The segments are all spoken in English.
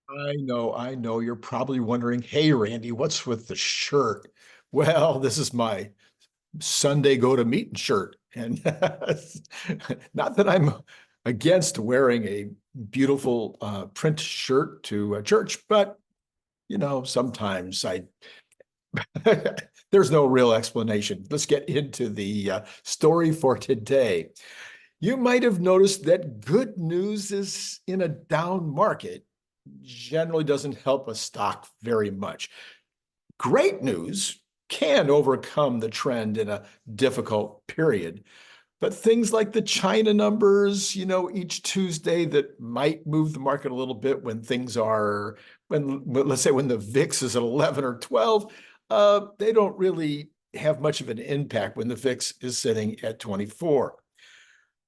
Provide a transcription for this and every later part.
I know. You're probably wondering, hey, Randy, what's with the shirt? Well, this is my Sunday go to meeting shirt. And not that I'm against wearing a beautiful print shirt to a church, but sometimes there's no real explanation. Let's get into the story for today. You might have noticed that good news is in a down market generally doesn't help a stock very much. Great news can overcome the trend in a difficult period. But things like the China numbers, each Tuesday that might move the market a little bit when let's say when the VIX is at 11 or 12, they don't really have much of an impact when the VIX is sitting at 24.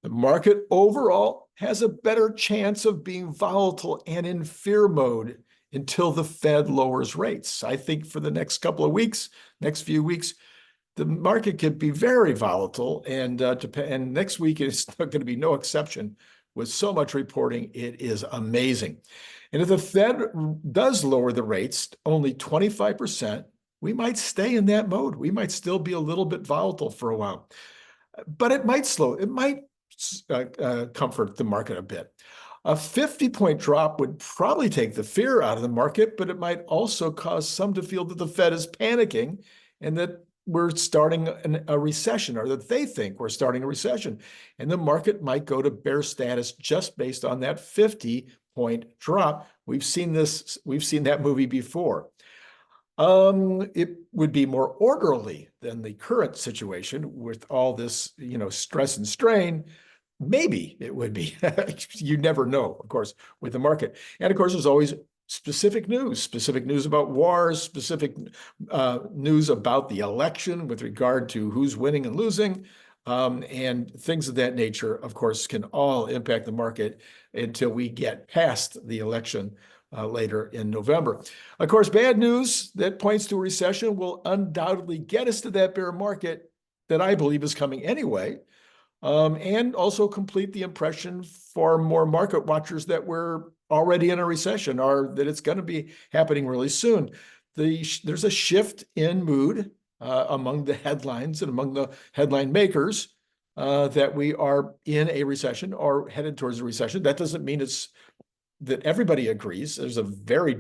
The market overall has a better chance of being volatile and in fear mode until the Fed lowers rates. I think for the next couple of weeks, next few weeks, the market could be very volatile, and next week is going to be no exception. With so much reporting, it is amazing. And if the Fed does lower the rates only 25%, we might stay in that mode. We might still be a little bit volatile for a while, but it might comfort the market a bit. A 50-point drop would probably take the fear out of the market, but it might also cause some to feel that the Fed is panicking and that we're starting a recession, or that they think we're starting a recession. And the market might go to bear status just based on that 50-point drop. We've seen that movie before. It would be more orderly than the current situation with all this, stress and strain. Maybe it would be. You never know, of course, with the market. And of course, there's always specific news about wars, specific news about the election with regard to who's winning and losing, and things of that nature, of course, can all impact the market until we get past the election later in November. Of course, bad news that points to a recession will undoubtedly get us to that bear market that I believe is coming anyway. And also complete the impression for more market watchers that we're already in a recession, or that it's going to be happening really soon. There's a shift in mood among the headlines and among the headline makers that we are in a recession or headed towards a recession. That doesn't mean it's that everybody agrees. There's a very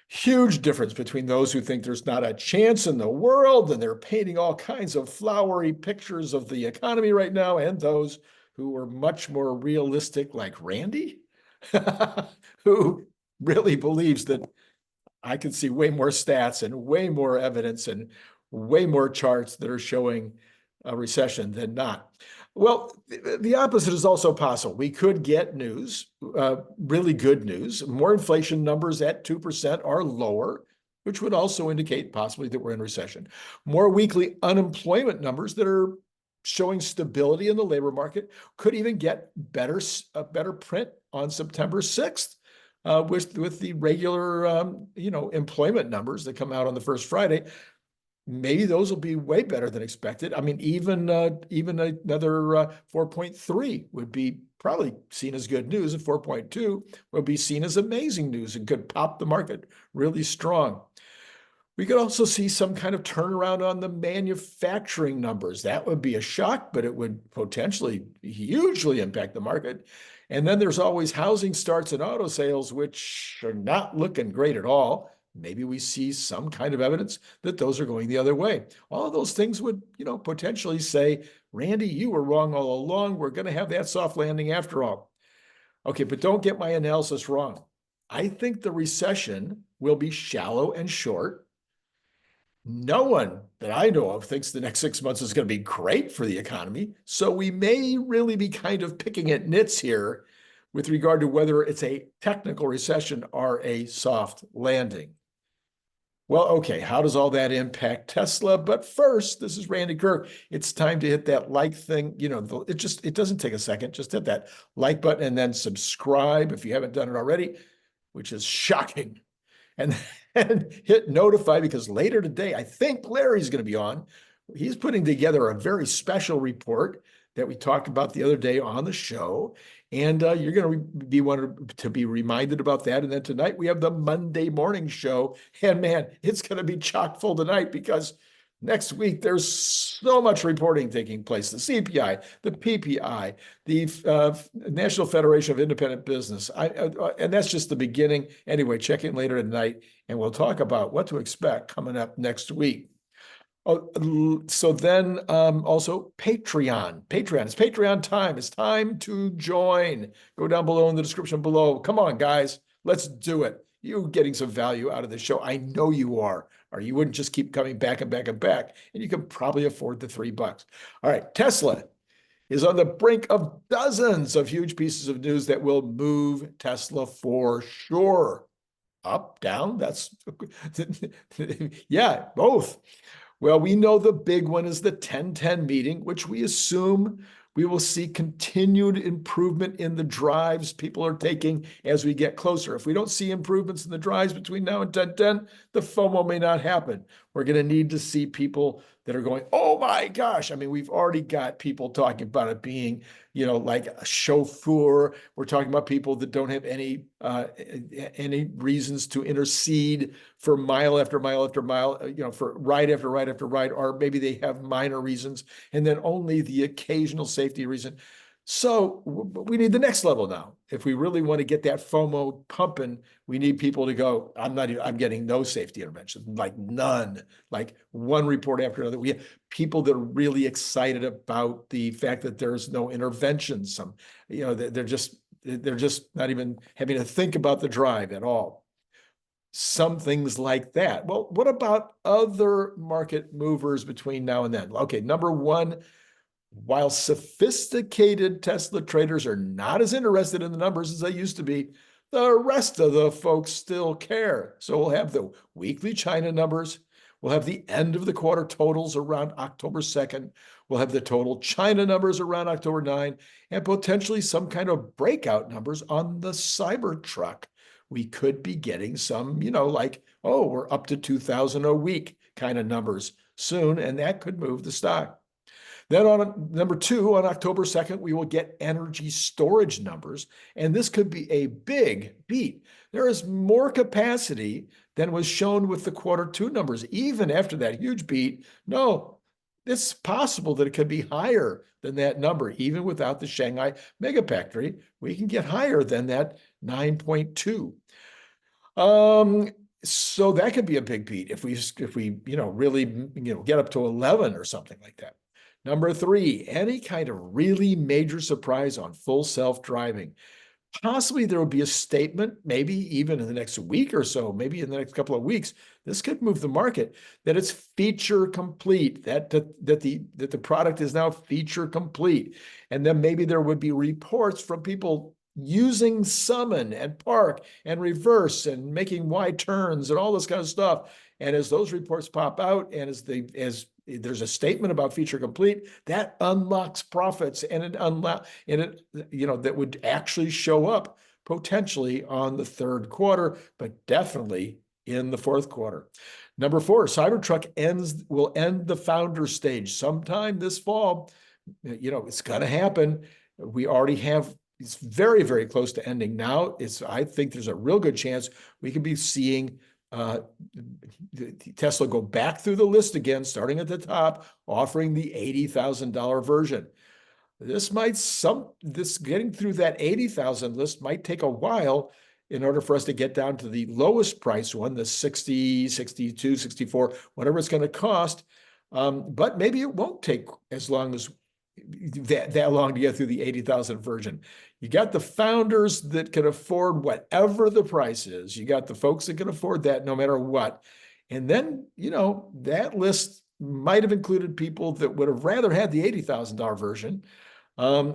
huge difference between those who think there's not a chance in the world and they're painting all kinds of flowery pictures of the economy right now, and those who are much more realistic, like Randy, who really believes that I can see way more stats and way more evidence and way more charts that are showing a recession than not. Well, the opposite is also possible. We could get news, really good news. More inflation numbers at 2% or lower, which would also indicate possibly that we're in recession. More weekly unemployment numbers that are showing stability in the labor market, could even get a better print on September 6th with the regular employment numbers that come out on the first Friday. Maybe those will be way better than expected. I mean, even another 4.3 would be probably seen as good news, and 4.2 would be seen as amazing news and could pop the market really strong. We could also see some kind of turnaround on the manufacturing numbers. That would be a shock, but it would potentially hugely impact the market. And then there's always housing starts and auto sales, which are not looking great at all. Maybe we see some kind of evidence that those are going the other way. All of those things would, potentially say, Randy, you were wrong all along. We're going to have that soft landing after all. Okay, but don't get my analysis wrong. I think the recession will be shallow and short. No one that I know of thinks the next 6 months is going to be great for the economy. So we may really be kind of picking at nits here with regard to whether it's a technical recession or a soft landing. Well, okay, how does all that impact Tesla? But first, this is Randy Kirk. It's time to hit that like thing. It doesn't take a second. Just hit that like button and then subscribe if you haven't done it already, which is shocking. And hit notify, because later today, I think Larry's going to be on. He's putting together a very special report that we talked about the other day on the show. And you're going to be wanted to be reminded about that. And then tonight we have the Monday morning show. And man, it's going to be chock full tonight because next week there's so much reporting taking place. The CPI, the PPI, the National Federation of Independent Business. And that's just the beginning. Anyway, check in later tonight and we'll talk about what to expect coming up next week. Oh, so then also Patreon. It's Patreon time. It's time to join. Go down below in the description below. Come on, guys. Let's do it. You're getting some value out of this show. I know you are, or you wouldn't just keep coming back and back and back. And you can probably afford the $3. All right, Tesla is on the brink of dozens of huge pieces of news that will move Tesla for sure. Up, down, that's, yeah, both. Well, we know the big one is the 1010 meeting, which we assume we will see continued improvement in the drives people are taking as we get closer. If we don't see improvements in the drives between now and 1010, the FOMO may not happen. We're going to need to see people that are going, oh my gosh. I mean, we've already got people talking about it being, like a chauffeur. We're talking about people that don't have any reasons to intercede for mile after mile after mile, for ride after ride after ride, or maybe they have minor reasons and then only the occasional safety reason. So we need the next level now. If we really want to get that FOMO pumping, we need people to go, I'm getting no safety intervention, like none, like one report after another. We have people that are really excited about the fact that there's no intervention. Some, they're just not even having to think about the drive at all. Some things like that. Well, what about other market movers between now and then? Okay, number one, while sophisticated Tesla traders are not as interested in the numbers as they used to be, the rest of the folks still care. So we'll have the weekly China numbers. We'll have the end of the quarter totals around October 2nd. We'll have the total China numbers around October 9, and potentially some kind of breakout numbers on the Cybertruck. We could be getting some, like, oh, we're up to 2,000 a week kind of numbers soon, and that could move the stock. Then on number two, on October 2nd, we will get energy storage numbers, and this could be a big beat. There is more capacity than was shown with the quarter two numbers, even after that huge beat. No, it's possible that it could be higher than that number, even without the Shanghai Megafactory. We can get higher than that 9.2. So that could be a big beat if we really get up to 11 or something like that. Number three, any kind of really major surprise on full self-driving. Possibly there will be a statement, maybe even in the next week or so, maybe in the next couple of weeks. This could move the market, that it's feature complete, that the product is now feature complete. And then maybe there would be reports from people using summon and park and reverse and making Y turns and all this kind of stuff. And as those reports pop out, and as there's a statement about feature complete, that unlocks profits, and that would actually show up potentially on the third quarter, but definitely in the fourth quarter. Number four, Cybertruck will end the founder stage sometime this fall. It's going to happen. We already have. It's very, very close to ending now. I think there's a real good chance we could be seeing Tesla go back through the list again, starting at the top, offering the $80,000 version. This getting through that 80,000 list might take a while in order for us to get down to the lowest price one, the 60, 62, 64, whatever it's going to cost. But maybe it won't take as long as that long to get through the 80,000 version. You got the founders that can afford whatever the price is. You got the folks that can afford that no matter what. And then, that list might have included people that would have rather had the $80,000 version.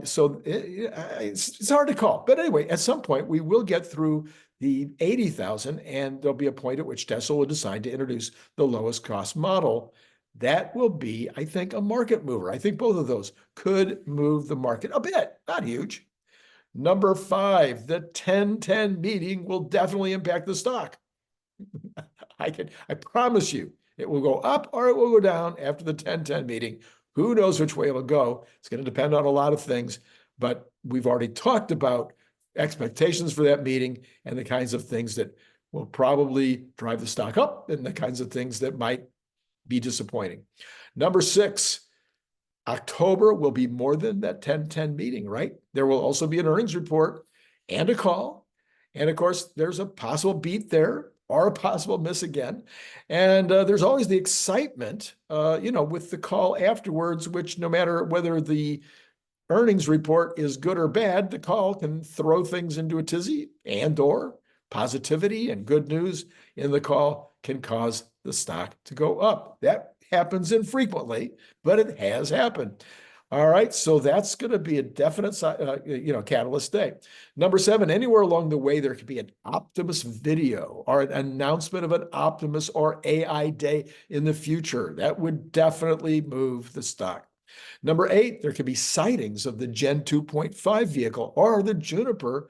So it's hard to call. But anyway, at some point, we will get through the 80,000, and there'll be a point at which Tesla will decide to introduce the lowest cost model. That will be, I think, a market mover. I think both of those could move the market a bit, not huge. Number five, the 1010 meeting will definitely impact the stock. I promise you, it will go up or it will go down after the 1010 meeting. Who knows which way it'll go? It's going to depend on a lot of things, but we've already talked about expectations for that meeting and the kinds of things that will probably drive the stock up and the kinds of things that might be disappointing. Number 6, October will be more than that 10-10 meeting, right? There will also be an earnings report and a call. And of course, there's a possible beat there or a possible miss again. And there's always the excitement, with the call afterwards, which no matter whether the earnings report is good or bad, the call can throw things into a tizzy, and or positivity and good news in the call can cause the stock to go up. That happens infrequently, but it has happened. All right, so that's going to be a definite, catalyst day. Number 7, anywhere along the way, there could be an Optimus video or an announcement of an Optimus or AI day in the future. That would definitely move the stock. Number 8, there could be sightings of the Gen 2.5 vehicle or the Juniper,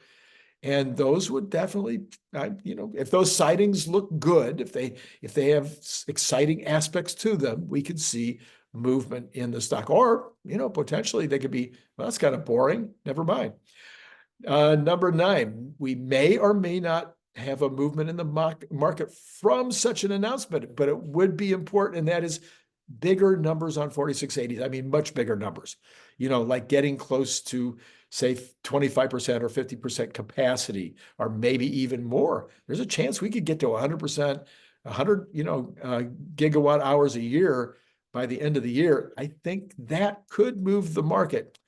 and those would definitely, if those sightings look good, if they have exciting aspects to them, we could see movement in the stock. Or, potentially they could be, well, that's kind of boring. Never mind. Number 9, we may or may not have a movement in the market from such an announcement, but it would be important, and that is bigger numbers on 4680s. I mean, much bigger numbers, like getting close to, say, 25% or 50% capacity, or maybe even more. There's a chance we could get to 100%, 100, gigawatt hours a year by the end of the year. I think that could move the market.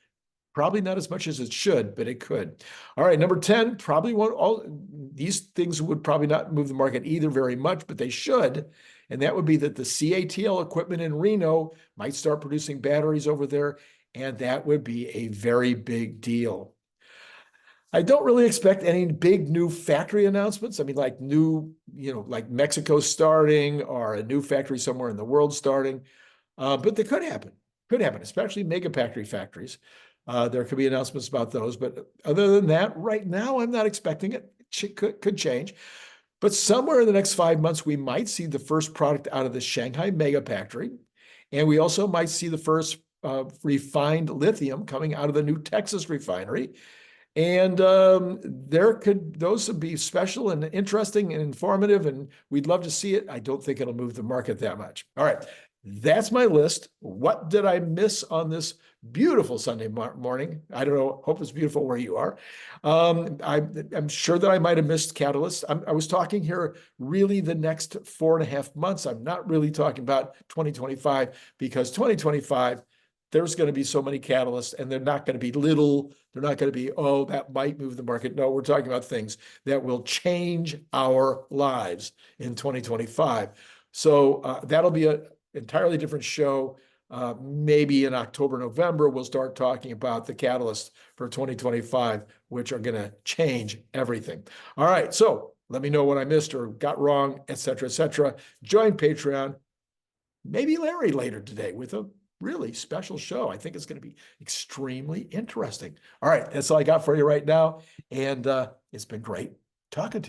Probably not as much as it should, but it could. All right, number 10, probably won't all these things would probably not move the market either very much, but they should. And that would be that the CATL equipment in Reno might start producing batteries over there, and that would be a very big deal. I don't really expect any big new factory announcements. I mean, like new, like Mexico starting or a new factory somewhere in the world starting. But they could happen, especially factories. There could be announcements about those. But other than that, right now, I'm not expecting it. It could change. But somewhere in the next 5 months, we might see the first product out of the Shanghai mega factory. And we also might see the first refined lithium coming out of the new Texas refinery. And those would be special and interesting and informative, and we'd love to see it. I don't think it'll move the market that much. All right, that's my list. What did I miss on this beautiful Sunday morning? I don't know. Hope it's beautiful where you are. I'm sure that I might have missed catalysts. I was talking here really the next 4.5 months. I'm not really talking about 2025, because 2025, there's going to be so many catalysts, and they're not going to be little. They're not going to be, oh, that might move the market. No, we're talking about things that will change our lives in 2025. So that'll be an entirely different show. Maybe in October, November, we'll start talking about the catalysts for 2025, which are going to change everything. All right, so let me know what I missed or got wrong, et cetera, et cetera. Join Patreon. Maybe Larry later today with a really special show. I think it's going to be extremely interesting. All right, that's all I got for you right now. And it's been great talking to you.